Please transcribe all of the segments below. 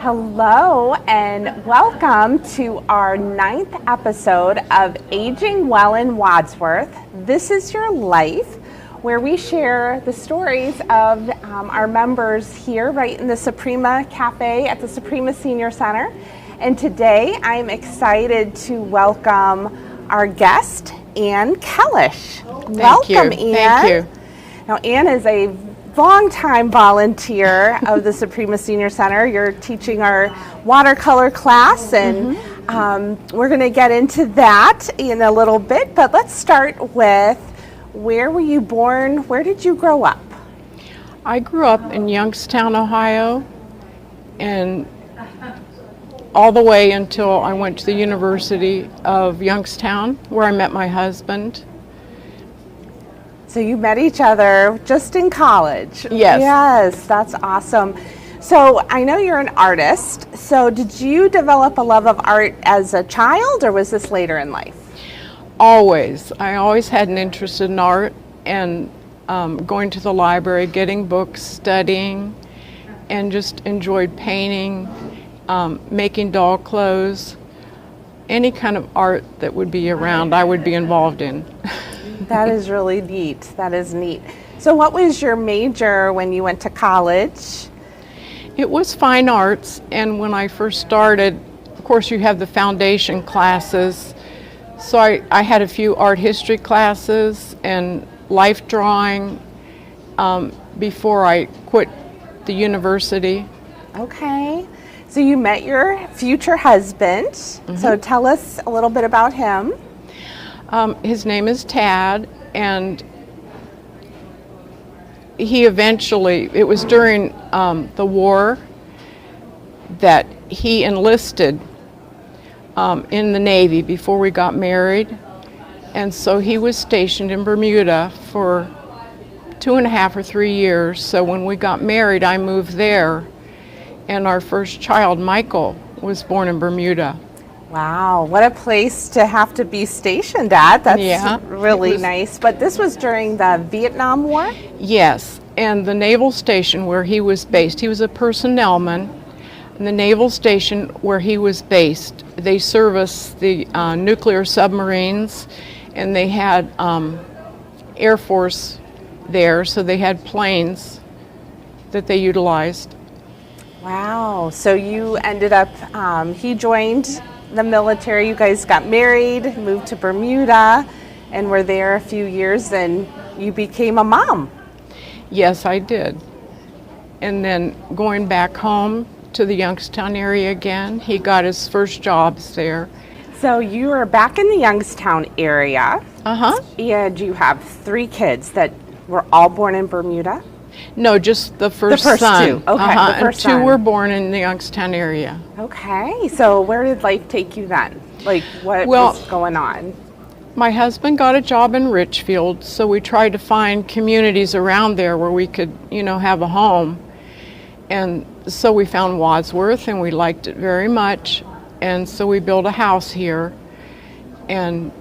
Hello and welcome to our 9th episode of Aging Well in Wadsworth. This is your life, where we share the stories of our members here right in the Suprema Cafe at the Suprema Senior Center. And today I'm excited to welcome our guest, Ann Kellish. Welcome, Ann. Thank you. Now, Ann is a longtime volunteer of the Suprema Senior Center. You're teaching our watercolor class, and we're going to get into that in a little bit. But let's start with, where were you born? Where did you grow up? I grew up in Youngstown, Ohio, and all the way until I went to the University of Youngstown, where I met my husband. So you met each other just in college? Yes. Yes, that's awesome. So I know you're an artist. So did you develop a love of art as a child, or was this later in life? Always. I always had an interest in art and going to the library, getting books, studying, and just enjoyed painting, making doll clothes. Any kind of art that would be around, I would be involved in. That is really neat. That is neat. So what was your major when you went to college? It was fine arts, and when I first started, of course you have the foundation classes. So I had a few art history classes and life drawing before I quit the university. Okay. So you met your future husband. So tell us a little bit about him. His name is Tad, and he eventually, it was during the war that he enlisted in the Navy before we got married, and so he was stationed in Bermuda for 2.5 or 3 years. So when we got married, I moved there, and our first child, Michael, was born in Bermuda. Wow, what a place to have to be stationed at. That's really nice. But this was during the Vietnam War? Yes, and the naval station where he was based, he was a personnelman, and the naval station where he was based, they serviced the nuclear submarines, and they had Air Force there, so they had planes that they utilized. Wow, so you ended up, he joined the military, you guys got married, moved to Bermuda, and were there a few years, and you became a mom. Yes, I did. And then going back home to the Youngstown area again, he got his first jobs there. So you are back in the Youngstown area. And you have 3 kids that were all born in Bermuda? No, just the first son. 2. Okay, the first and 2 son. were born in the Youngstown area. Okay, so where did life take you then? Like, what was going on? My husband got a job in Richfield, so we tried to find communities around there where we could, have a home. And so we found Wadsworth, and we liked it very much. And so we built a house here, and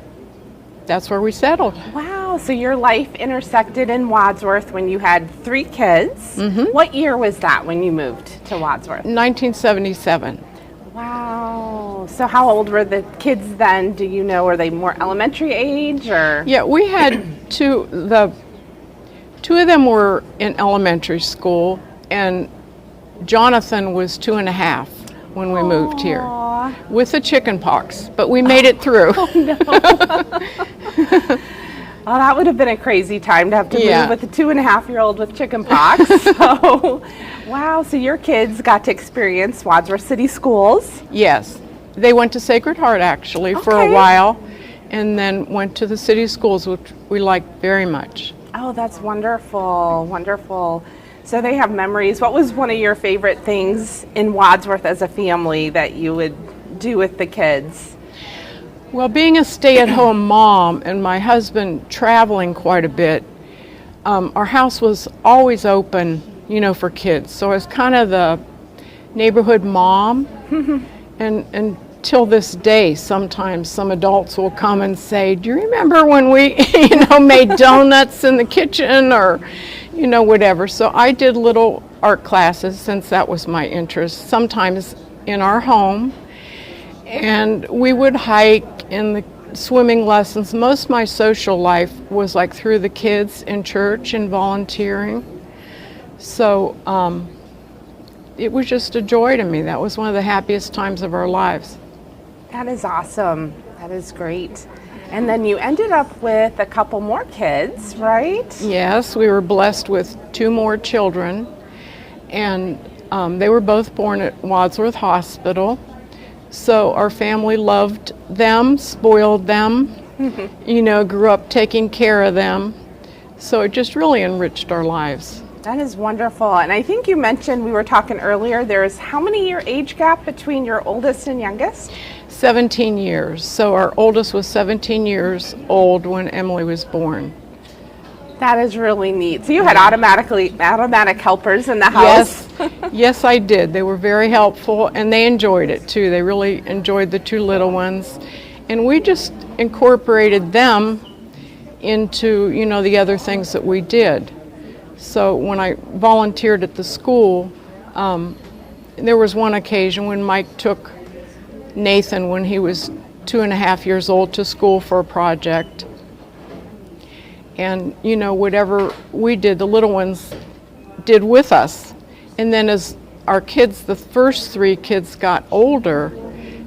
that's where we settled. Wow, so your life intersected in Wadsworth when you had 3 kids. What year was that when you moved to Wadsworth? 1977. Wow, so how old were the kids then? Do you know, were they more elementary age, or? Yeah, we had 2 of them were in elementary school, and Jonathan was 2.5 when we moved here with the chicken pox, but we made it through. Oh, no. Well, that would have been a crazy time to have to move with a 2.5-year-old with chicken pox. So, wow, so your kids got to experience Wadsworth City Schools. Yes, they went to Sacred Heart actually for a while, and then went to the city schools, which we liked very much. Oh, that's wonderful, wonderful. So they have memories. What was one of your favorite things in Wadsworth as a family that you would do with the kids? Well, being a stay-at-home mom and my husband traveling quite a bit, our house was always open, for kids. So I was kind of the neighborhood mom. And until this day, sometimes some adults will come and say, do you remember when we, made donuts in the kitchen, or, whatever. So I did little art classes, since that was my interest, sometimes in our home. And we would hike in the swimming lessons. Most of my social life was like through the kids in church and volunteering. So it was just a joy to me. That was one of the happiest times of our lives. That is awesome. That is great. And then you ended up with a couple more kids, right? Yes, we were blessed with 2 more children, and they were both born at Wadsworth Hospital. So our family loved them, spoiled them, grew up taking care of them. So it just really enriched our lives. That is wonderful. And I think you mentioned, we were talking earlier, there's how many year age gap between your oldest and youngest? 17 years. So our oldest was 17 years old when Emily was born. That is really neat. So you had automatic helpers in the house? Yes, yes, I did. They were very helpful, and they enjoyed it too. They really enjoyed the 2 little ones. And we just incorporated them into, the other things that we did. So when I volunteered at the school, there was one occasion when Mike took Nathan, when he was 2.5 years old, to school for a project. And, whatever we did, the little ones did with us. And then as our kids, the first 3 kids got older,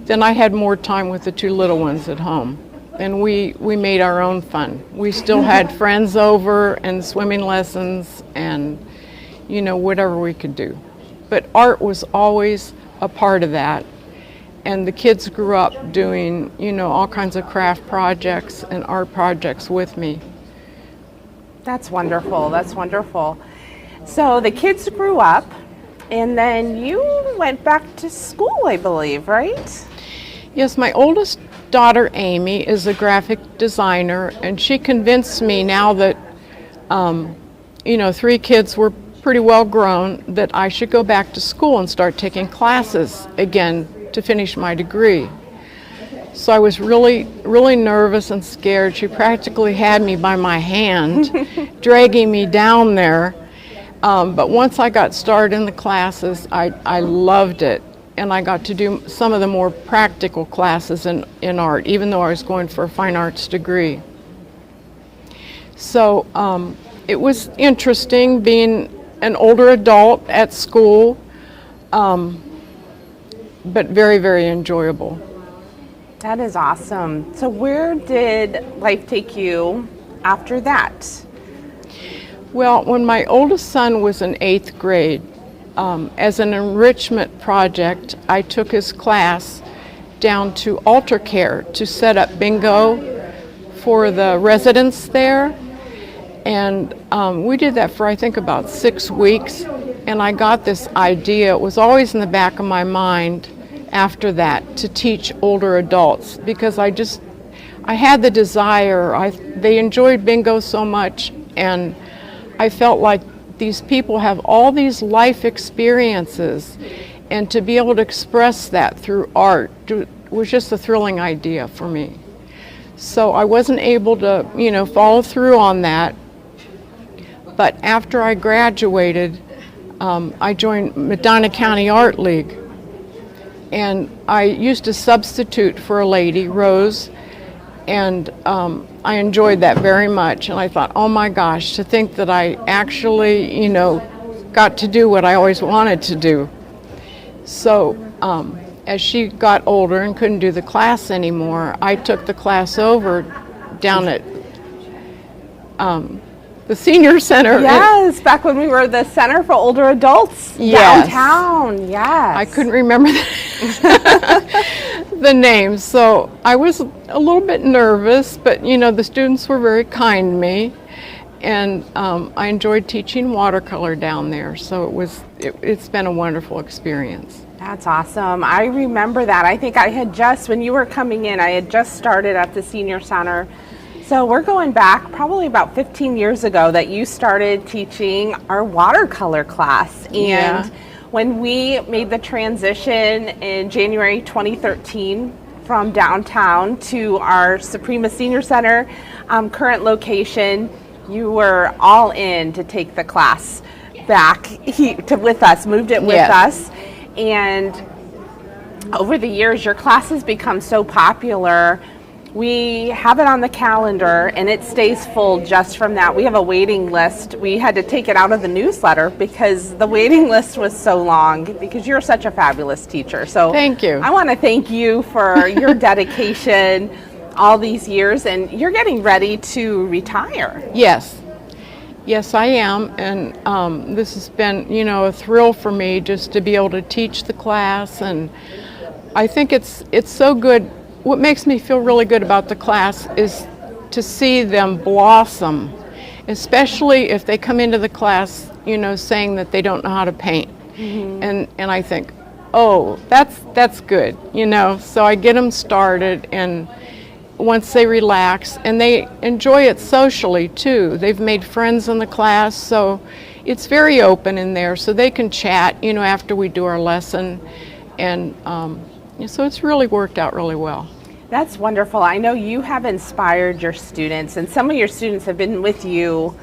then I had more time with the 2 little ones at home. And we made our own fun. We still had friends over and swimming lessons and, whatever we could do. But art was always a part of that. And the kids grew up doing, all kinds of craft projects and art projects with me. That's wonderful. That's wonderful. So the kids grew up, and then you went back to school, I believe, right? Yes, my oldest daughter, Amy, is a graphic designer, and she convinced me, now that, 3 kids were pretty well grown, that I should go back to school and start taking classes again to finish my degree. So I was really, really nervous and scared. She practically had me by my hand, dragging me down there. But once I got started in the classes, I loved it. And I got to do some of the more practical classes in art, even though I was going for a fine arts degree. So it was interesting being an older adult at school, but very, very enjoyable. That is awesome. So where did life take you after that? Well, when my oldest son was in 8th grade, as an enrichment project, I took his class down to Altar Care to set up bingo for the residents there. And we did that for, I think, about 6 weeks. And I got this idea. It was always in the back of my mind after that to teach older adults, because I had the desire. They enjoyed bingo so much, and I felt like these people have all these life experiences, and to be able to express that through art was just a thrilling idea for me. So I wasn't able to, follow through on that. But after I graduated, I joined Medina County Art League. And I used to substitute for a lady, Rose, and I enjoyed that very much. And I thought, oh my gosh, to think that I actually, got to do what I always wanted to do. So as she got older and couldn't do the class anymore, I took the class over down at the senior center. Yes, back when we were the Center for Older Adults downtown. Yes. I couldn't remember the name, so I was a little bit nervous, but the students were very kind to me, and I enjoyed teaching watercolor down there, so it's been a wonderful experience. That's awesome. I remember that. I think I had when you were coming in, I had just started at the senior center. So we're going back probably about 15 years ago that you started teaching our watercolor class. And when we made the transition in January 2013 from downtown to our Suprema Senior Center current location, you were all in to take the class. back with us, moved it with Yes. us. And over the years, your class has become so popular. We have it on the calendar, and it stays full just from that. We have a waiting list. We had to take it out of the newsletter because the waiting list was so long, because you're such a fabulous teacher. So Thank you. I want to thank you for your dedication all these years, and you're getting ready to retire. Yes. Yes, I am, and this has been, a thrill for me just to be able to teach the class, and I think it's so good. What makes me feel really good about the class is to see them blossom, especially if they come into the class, saying that they don't know how to paint. And I think, oh, that's good, So I get them started, and once they relax, and they enjoy it socially too. They've made friends in the class, so it's very open in there, so they can chat, after we do our lesson, and so it's really worked out really well. That's wonderful. I know you have inspired your students, and some of your students have been with you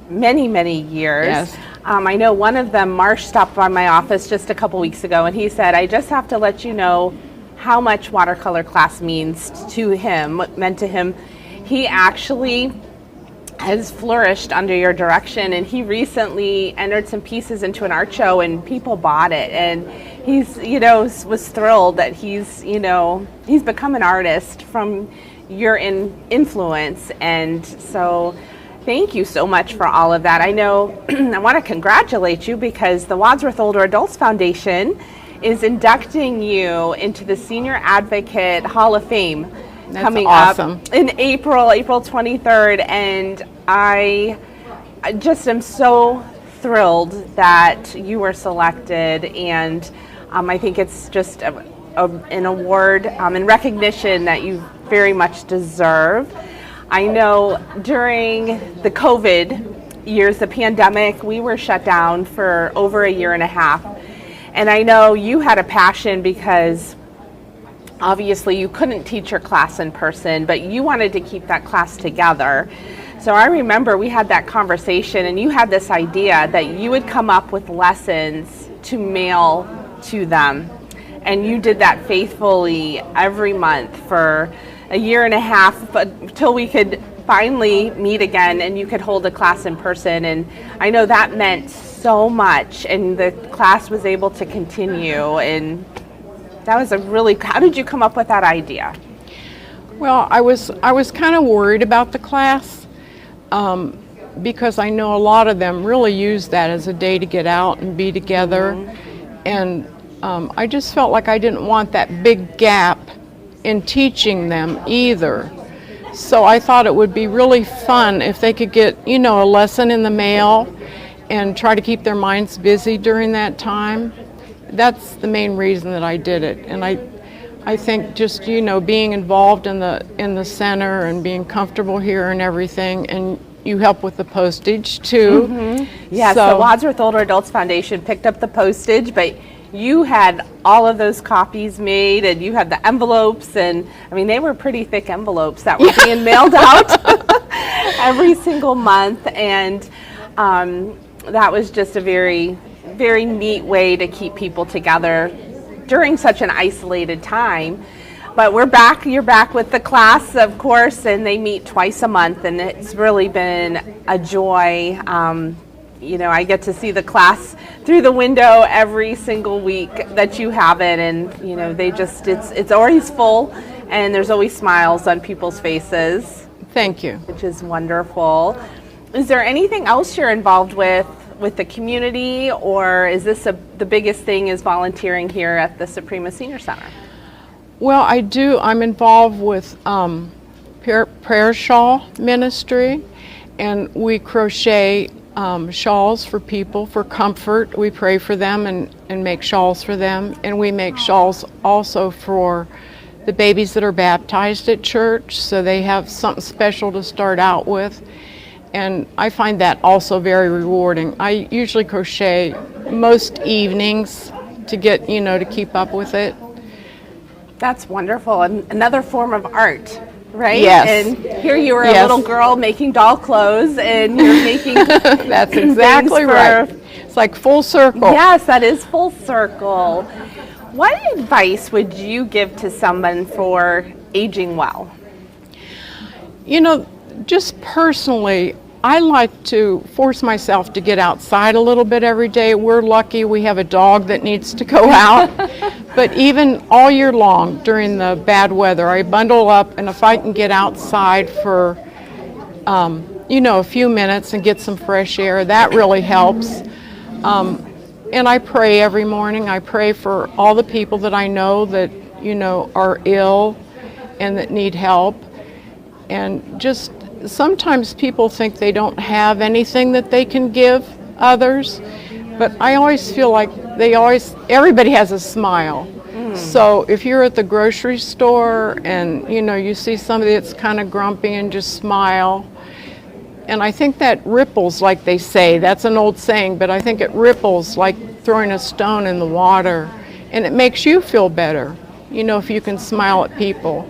many, many years. Yes. I know one of them, Marsh, stopped by my office just a couple weeks ago, and he said, I just have to let you know how much watercolor class means to him, what meant to him. He actually has flourished under your direction, and he recently entered some pieces into an art show, and people bought it, and he's was thrilled that he's become an artist from your influence. And so thank you so much for all of that. I know I want to congratulate you because the Wadsworth Older Adults Foundation is inducting you into the Senior Advocate Hall of Fame. That's coming awesome. up in April 23rd, and I just am so thrilled that you were selected, and I think it's just an award and recognition that you very much deserve. I know during the COVID years, the pandemic, we were shut down for over a year and a half, and I know you had a passion because obviously you couldn't teach your class in person, but you wanted to keep that class together. So I remember we had that conversation, and you had this idea that you would come up with lessons to mail to them. And you did that faithfully every month for a year and a half, but until we could finally meet again and you could hold a class in person. And I know that meant so much, and the class was able to continue. And that was how did you come up with that idea? Well, I was kind of worried about the class because I know a lot of them really use that as a day to get out and be together. And I just felt like I didn't want that big gap in teaching them either. So I thought it would be really fun if they could get, a lesson in the mail and try to keep their minds busy during that time. That's the main reason that I did it. And I think just, being involved in the center and being comfortable here and everything, and you help with the postage too. Yes, So- the Wadsworth Older Adults Foundation picked up the postage, but you had all of those copies made, and you had the envelopes, and they were pretty thick envelopes that were being mailed out every single month, and that was just a very, very neat way to keep people together during such an isolated time. But you're back with the class, of course, and they meet twice a month, and it's really been a joy. I get to see the class through the window every single week that you have it, and it's always full, and there's always smiles on people's faces. Thank you. Which is wonderful. Is there anything else you're involved with the community, or is this the biggest thing is volunteering here at the Suprema Senior Center? Well, I do. I'm involved with prayer shawl ministry, and we crochet shawls for people for comfort. We pray for them and make shawls for them, and we make shawls also for the babies that are baptized at church, so they have something special to start out with. And I find that also very rewarding. I usually crochet most evenings to get, to keep up with it. That's wonderful. And another form of art, right? Yes. And here you were a Yes. little girl making doll clothes, and you're making That's exactly things right. It's like full circle. Yes, that is full circle. What advice would you give to someone for aging well? You know, just personally, I like to force myself to get outside a little bit every day. We're lucky we have a dog that needs to go out. But even all year long during the bad weather, I bundle up, and if I can get outside for, a few minutes and get some fresh air, that really helps. And I pray every morning. I pray for all the people that I know that, are ill and that need help. And just sometimes people think they don't have anything that they can give others, but I always feel like everybody has a smile. So if you're at the grocery store and you see somebody that's kind of grumpy, and just smile, and I think that ripples, like they say. That's an old saying, but I think it ripples like throwing a stone in the water, and it makes you feel better, if you can smile at people.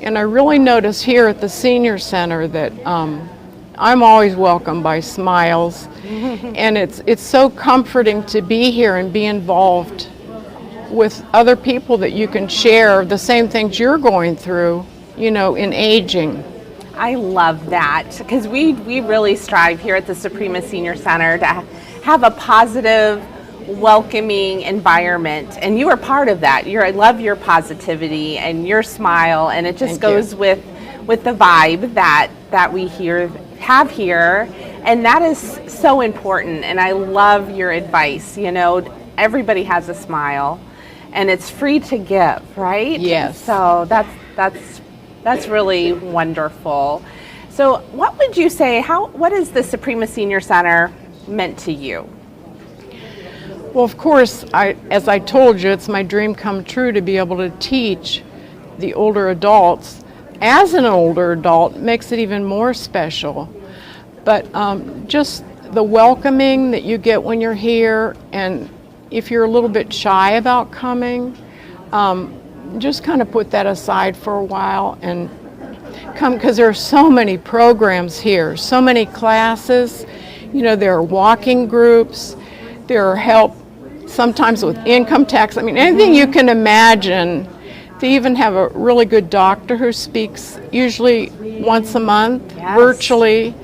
And I really notice here at the senior center that I'm always welcomed by smiles, and it's so comforting to be here and be involved with other people that you can share the same things you're going through, in aging. I love that, because we really strive here at the Suprema Senior Center to have a positive, welcoming environment, and you are part of that. I love your positivity and your smile, and it just goes with the vibe that we have here, and that is so important. And I love your advice. Everybody has a smile, and it's free to give, right? Yes. So that's really wonderful. So what would you say, what is the Suprema Senior Center meant to you? Well, of course, as I told you, it's my dream come true to be able to teach the older adults. As an older adult, makes it even more special. But just the welcoming that you get when you're here, and if you're a little bit shy about coming, just kind of put that aside for a while and come, because there are so many programs here, so many classes. There are walking groups, there are help sometimes with income tax. I mean, anything you can imagine. They even have a really good doctor who speaks usually once a month, virtually.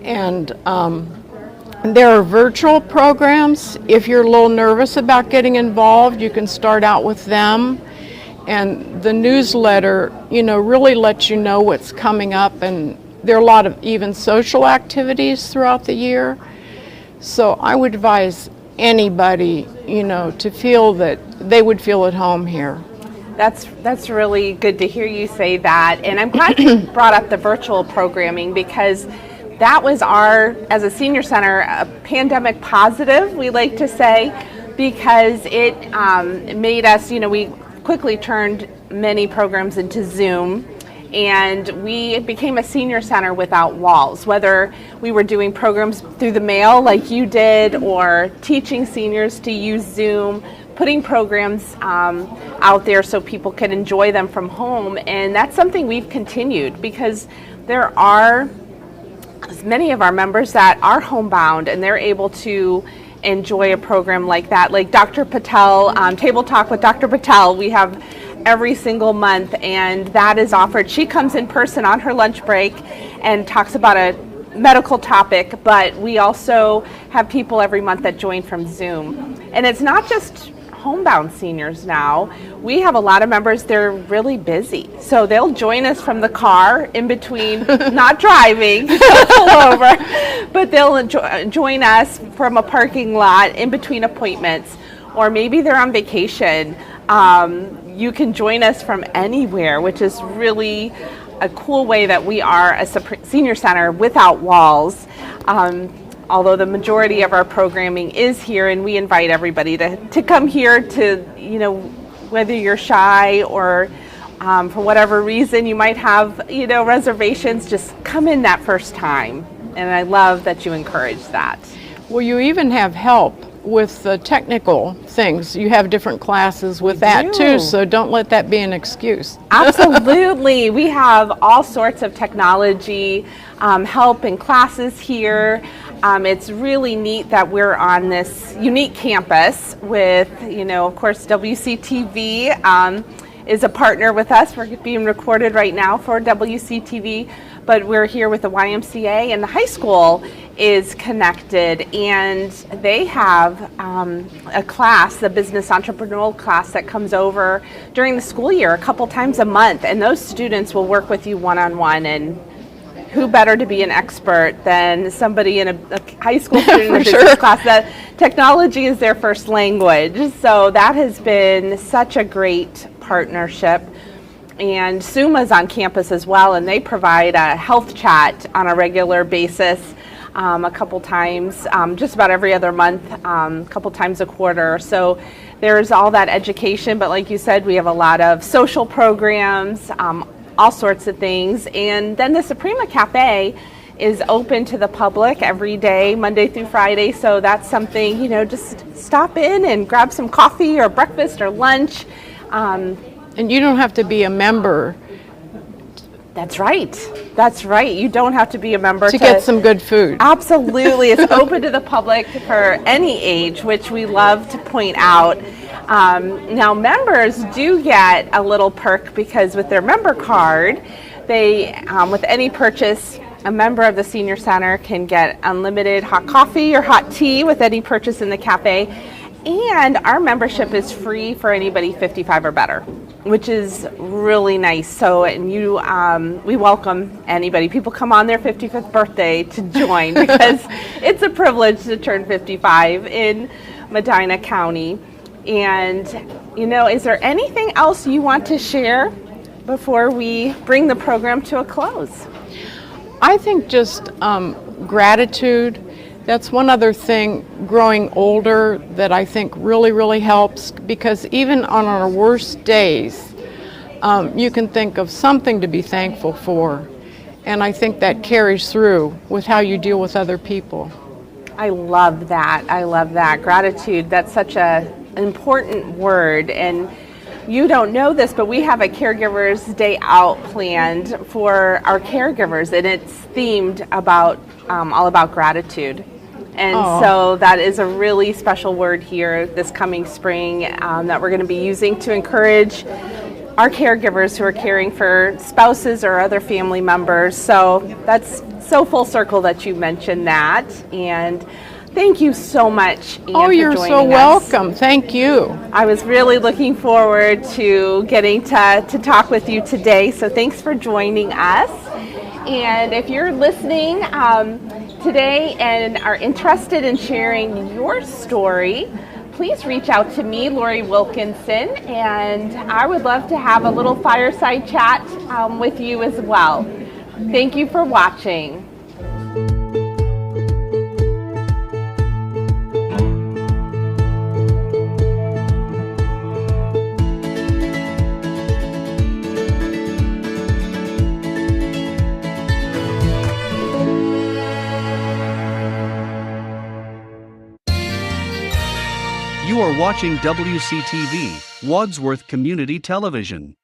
And there are virtual programs. If you're a little nervous about getting involved, you can start out with them. And the newsletter, really lets you know what's coming up. And there are a lot of even social activities throughout the year. So I would advise anybody, to feel that they would feel at home here. That's really good to hear you say that. And I'm glad you brought up the virtual programming, because that was as a senior center, a pandemic positive, we like to say, because it made us, we quickly turned many programs into Zoom, and we became a senior center without walls, whether we were doing programs through the mail like you did, or teaching seniors to use Zoom, putting programs out there so people can enjoy them from home. And that's something we've continued, because there are many of our members that are homebound, and they're able to enjoy a program like that, like Dr. Patel, Table Talk with Dr. Patel. We have every single month, and that is offered. She comes in person on her lunch break and talks about a medical topic, but we also have people every month that join from Zoom. And it's not just homebound seniors now. We have a lot of members, they're really busy. So they'll join us from the car in between, not driving, they'll pull over, but they'll join us from a parking lot in between appointments. Or maybe they're on vacation. You can join us from anywhere, which is really a cool way that we are a senior center without walls. Although the majority of our programming is here, and we invite everybody to come here to, whether you're shy or for whatever reason you might have, reservations, just come in that first time. And I love that you encourage that. Well, you even have help with the technical things. You have different classes with that too, so don't let that be an excuse. Absolutely. We have all sorts of technology help in classes here. It's really neat that we're on this unique campus with, of course, WCTV is a partner with us. We're being recorded right now for WCTV, but we're here with the YMCA, and the high school is connected, and they have a class, the business entrepreneurial class, that comes over during the school year a couple times a month, and those students will work with you one-on-one. And who better to be an expert than somebody in a high school student in a business class that technology is their first language. So that has been such a great partnership. And SUMA's on campus as well, and they provide a health chat on a regular basis, a couple times, just about every other month, a couple times a quarter. So there's all that education, but like you said, we have a lot of social programs, all sorts of things. And then the Suprema Cafe is open to the public every day, Monday through Friday. So that's something, just stop in and grab some coffee or breakfast or lunch. And you don't have to be a member. That's right. That's right. You don't have to be a member to get some good food. Absolutely. It's open to the public for any age, which we love to point out. Now, members do get a little perk because with their member card, they, with any purchase, a member of the senior center can get unlimited hot coffee or hot tea with any purchase in the cafe. And our membership is free for anybody 55 or better, which is really nice. So, and we welcome anybody. People come on their 55th birthday to join because it's a privilege to turn 55 in Medina County. And, is there anything else you want to share before we bring the program to a close? I think just gratitude. That's one other thing growing older that I think really, really helps, because even on our worst days, you can think of something to be thankful for. And I think that carries through with how you deal with other people. I love that. I love that. Gratitude, that's such an important word. And you don't know this, but we have a Caregivers Day Out planned for our caregivers, and it's themed about all about gratitude. And so that is a really special word here this coming spring that we're going to be using to encourage our caregivers who are caring for spouses or other family members. So that's so full circle that you mentioned that. And thank you so much, Anne, for you're joining so us. welcome. Thank you. I was really looking forward to getting to talk with you today. So thanks for joining us. And if you're listening today and are interested in sharing your story, please reach out to me, Lori Wilkinson, and I would love to have a little fireside chat with you as well. Thank you for watching. You are watching WCTV, Wadsworth Community Television.